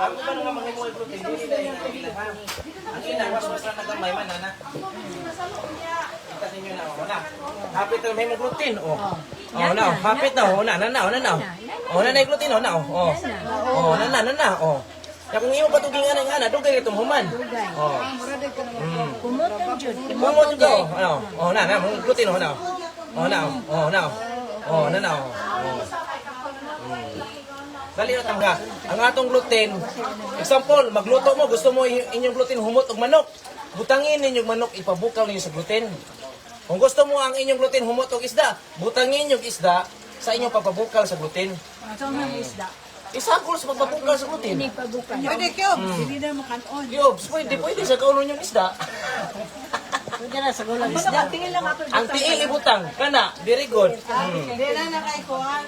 Ako ba nga mga mo protein dili na ila ha. Ang ina was na nagamay man ana. Kita ninyo na wala. Hapit na may mo gluten oh. Oh na, hapit na oh na. Oh na gluten oh na oh. Oh na oh. Ya kung imo patuging ana dugay itong human. Oh. Kumutong jud. Kumot ko. Ano? Oh na gluten oh na. Oh na. Oh na. Oh na. Oh. Dali na tangga. Ang atong gluten, example, magluto mo, gusto mo inyong gluten humot og manok. Butangin ninyong manok, ipabukaw ninyo sa gluten. Kung gusto mo ang inyong gluten humot og isda, butangin yung isda sa inyong papabukal sa gluten. Ito nga isda. Isagol sa papabukal sa gluten. Ini pabukal. Pwede kayo, hindi na makanon. Yobs, pwede sa kaunon yung isda. Pwede na sa gulang isda. Ang tiil ibutang, kana, very good. Hindi na nakaikuhan.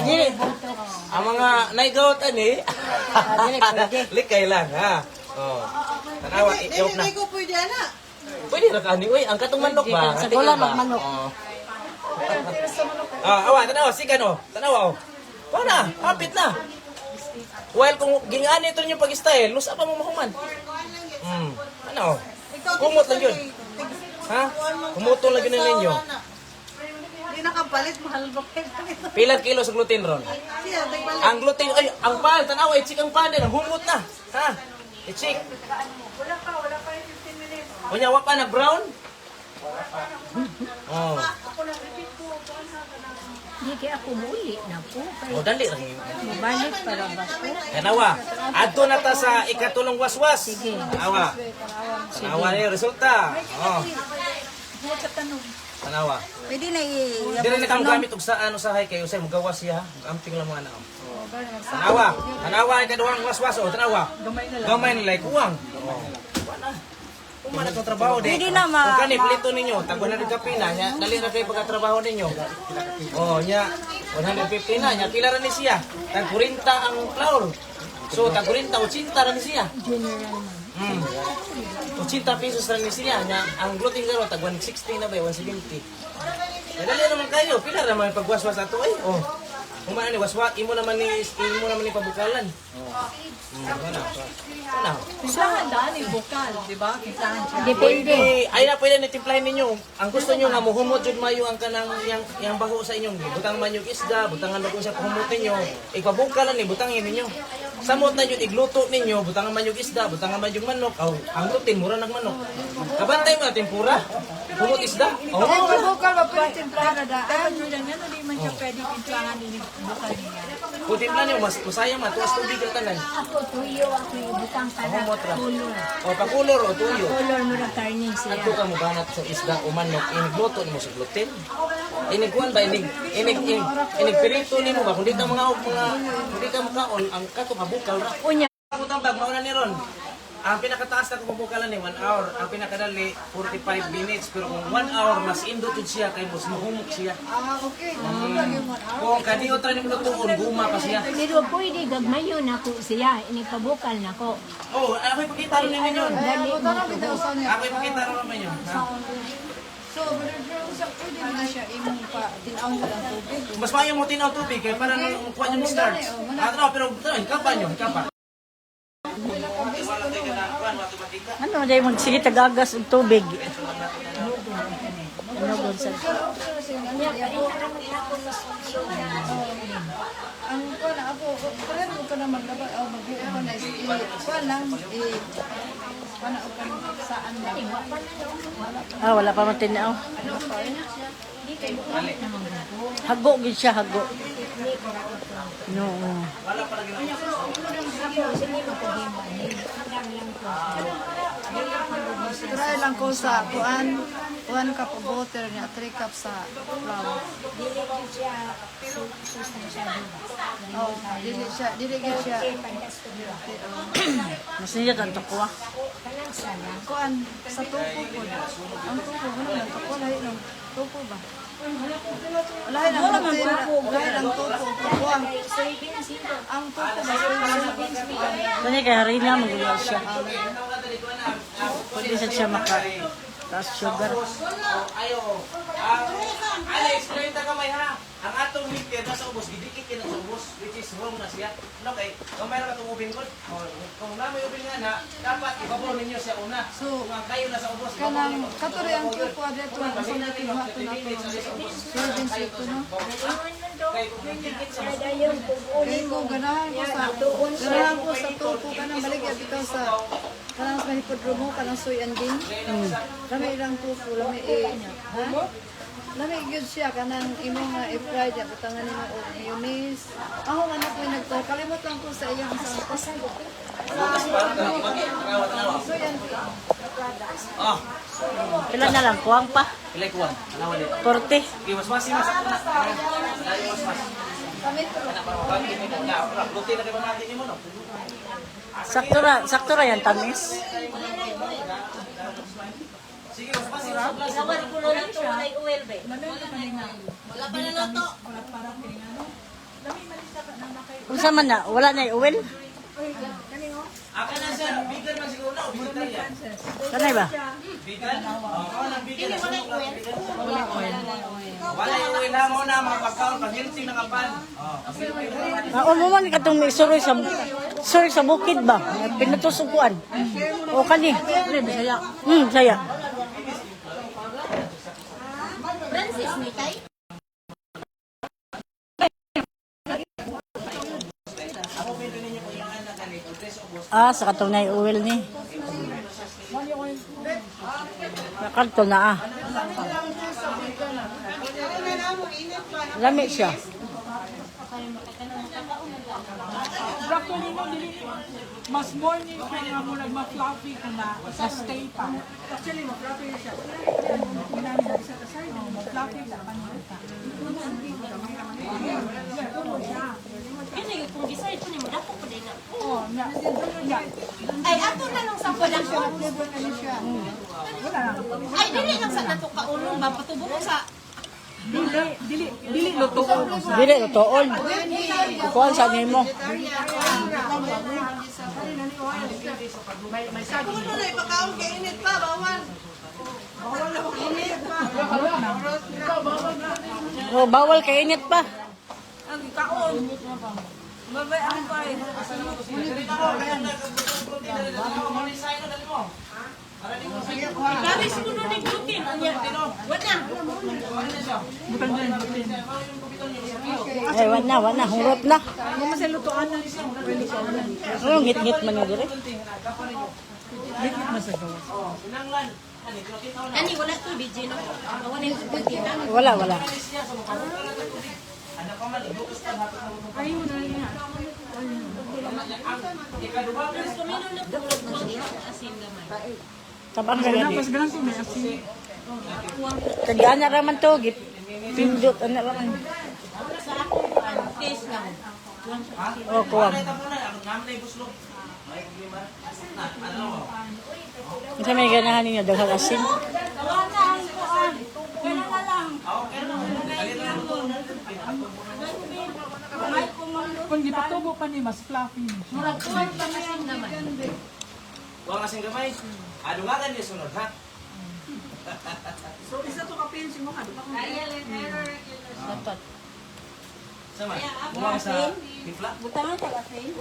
Dili. Ang mga naigawat ani, likay lang ha. Oh. Tanawa, i-off na. Hindi ko pwede na. Pwede na ka ani, uy, ang katong manok ba? Sa gulang magmanok. Awa, tanawa, sikan oh. Tanawa oh. Wala, hapit na. While kung gingani ito yung pag-style, lusa pa mo mahuman. Ano? Kumot lang yun. Ha? Kumutong lang yun ninyo. Hindi nakapalit, mahal ba kayo? Pilang kilo sa gluten ron? Siya, tagpalit. Ang gluten, ay, ang pan, tanawa, i-check ang pan din, humot na. Ha? I-check. Wala pa yung 15 minutes. Kunya, wa pa nag-brown? Oh. Di kaya ako muli na po. Oh, dali lang yun. Mabalik para ba ko? Tanawa, adto na ta sa ikatulong waswas. Sige. Tanawa. Tanawa na yung resulta. Oh. Tanawa. Pwede na Dire na kang gamit og sa ano sa hay kayo sa magawas siya. Amping lang mo ana. Tanawa. Tanawa ay kaduhang waswas oh, tanawa. Gamay na like uwang. Oh. Kung man ang trabaho di. Kung kani plito ninyo, tagwa na rin kape na nya, dali na kayo pagkatrabaho ninyo. Oh, nya 150 na nya pila ra ni siya. Tag 40 ang flour. So tag 40 80 ra ni siya. General man. 80 pesos ra ni siya nya ang gluten garo tag 160 na ba 170. Dali naman kayo, pila ra man pagwaswas ato ay. Oh. Kumana ni waswas, imo naman ni pabukalan. Ano? Kisahan daan yung bukal, di ba? Kisahan siya. Depende. Ay na pwede nitimplahin ninyo. Ang gusto nyo nga muhumot jud mayo ang kanang yang baho sa inyong butang man yung isda, butangan man sa pahumot ninyo. Ipabukalan ni butangin ninyo. Samot na jud igluto ninyo, butangan man yung isda, butangan man yung manok. Aw, ang gluten mura ng manok. Kabantay mo tempura. Humot isda. Oh. Bukal ba pwede timplahan na daan? Ano di man siya pwede timplahan din yung bukal niya? Kung timpla niyo mas masaya man tuwas tubig ra tanan. Ako tuyo, ako yung butang tanak. Kulor. O pakulor o tuyo. Kulor mo na karning siya. Adto ka mo banat sa isda o manok, inigluto nimo sa gluten. Iniguan ba inig pirito nimo ba kundi ka hindi ka makaon ang kato kabukal ra. Unya. Putang bag mauna ni ron. Ang pinakataas na kubukalan ni 1 hour, ang pinakadali 45 minutes pero kung 1 hour mas indot siya kay mas mahumok siya. Okay. Kung kadiyo tra nimo lutuon guma pa siya. Pero pwede gagmayon ako siya. Inipabukal na ko. Oh, ako ipakita rin ninyo. Dali mo to. Ako ipakita rin naman yun. Ha? So, pwede na siya imong pa tinaon na lang tubig. Mas mayo mo tinaw tubig kaya para kuha niyo starch. Pero ikapan nyo, ikapan. Ano dahil magsige tagagas og tubig. Ano gon sa Ang ko na ako, pero ko na maglaba o magbuo na ko lang pana o kan saan lang. wala pa man tinaw. Hago gid siya hago. No. Try lang ko sa kuan 1 cup of water niya, 3 cups sa flour. Oh, dili siya. Mas niya tanto ko. Kuan sa tupo po. Ang tupo ano lang tupo lahi ng tupo ba? Lahi ng tupo. Lahi ng tupo. Kuan. Ang tupo ba? Kani kay harina magulo siya. Pwede siya maka tas sugar. Ayo. Alex, 30 kamay ha. Ang atong meter nasa ubos, gidikit ka na sa ubos, which is wrong na siya. No, kay gamay ra katong ubing ko. Kung namoy ubing nga na, dapat ibabol ninyo siya una. So, Kung kayo na sa ubos, kanang katuri ang tupo dito ang sa nakiwa to na ko. Service ito no. kay kung nagkikit sa Kaya ko ganahan ko sa tupo kanang baligya bitaw sa kanang sa hipodromo kanang suyan din. Lami ilang tupo, lami ha? Lami gyud siya kanang imong nga i-fry diya butangan nimo og mayonnaise. Ako nga na ko nagto kalimot lang ko sa iyang santos. Suyan din. Ah, Pila na lang, kuwang pa. ilay kuwan. Nawa dito. 40. Iwas-was mas sa kuna. Iwas-was. Kami to. Bakit mo na? Lutin na kay pamati nimo no. Sakto ra yan, tamis. Sige, mas-was. Isawar ko lang ito, wala yung oil, be. Wala pa na to. Kung saan man na, wala na yung oil. Aka na sir, bigan man siguro na, bigan na yan. Kanay ba? Bigan? Oo, nang bigan. Wala yung oil ha, mo na mga pagkaon, pag-healthy na kapan. Umuman ka itong sorry sa bukid ba? Pinutusukuan. O kani? Saya. Francis Mikay. Sa katong na yung oil ni. Nakalto na Lami siya. Broccoli mo, mas more ni kaya mo nagma-fluffy ka na sa stay pa. Actually, ma-fluffy siya. Ginamit na sa side, ma-fluffy siya. Kini kung decide po nimo dapat po din na. Oh, na. Ay ato na nung sa pala ko. Wala na. Ay dili lang sa nato kaulong ba patubo ko sa Dili luto ko. Dili, tool. Kuhan sa nimo. Oh, bawal kainit pa. Ang kaon. Babay ang pay. Kami siguro ni gluten anya. Wala. Ay, wala. Hurot na. Mo sa lutoan na. Oh, ngit-ngit man na dire. Dikit na sa gawas. Ani wala to BJ no. Wala yung gluten. Wala. Ayaw na niya. Tapos kuminom na po asin naman. Tabang na gani. Mas ganang ko may asin. Kadian na raman to, git. Pindot, ano raman. Sa ako taste lang. Oh, kuwang. Kasi may ganahan ninyo, daghang asin. Wala na ang kuan. Kailan na lang. Kung di patubo pa ni mas fluffy ni. Murag kuwan pa asin naman. Huwag kasing gamay. Adungagan niyo sunod, ha? So isa to kapin si mo ha. Dapat. Sama. Buwang sa timpla. Butangan sa asin.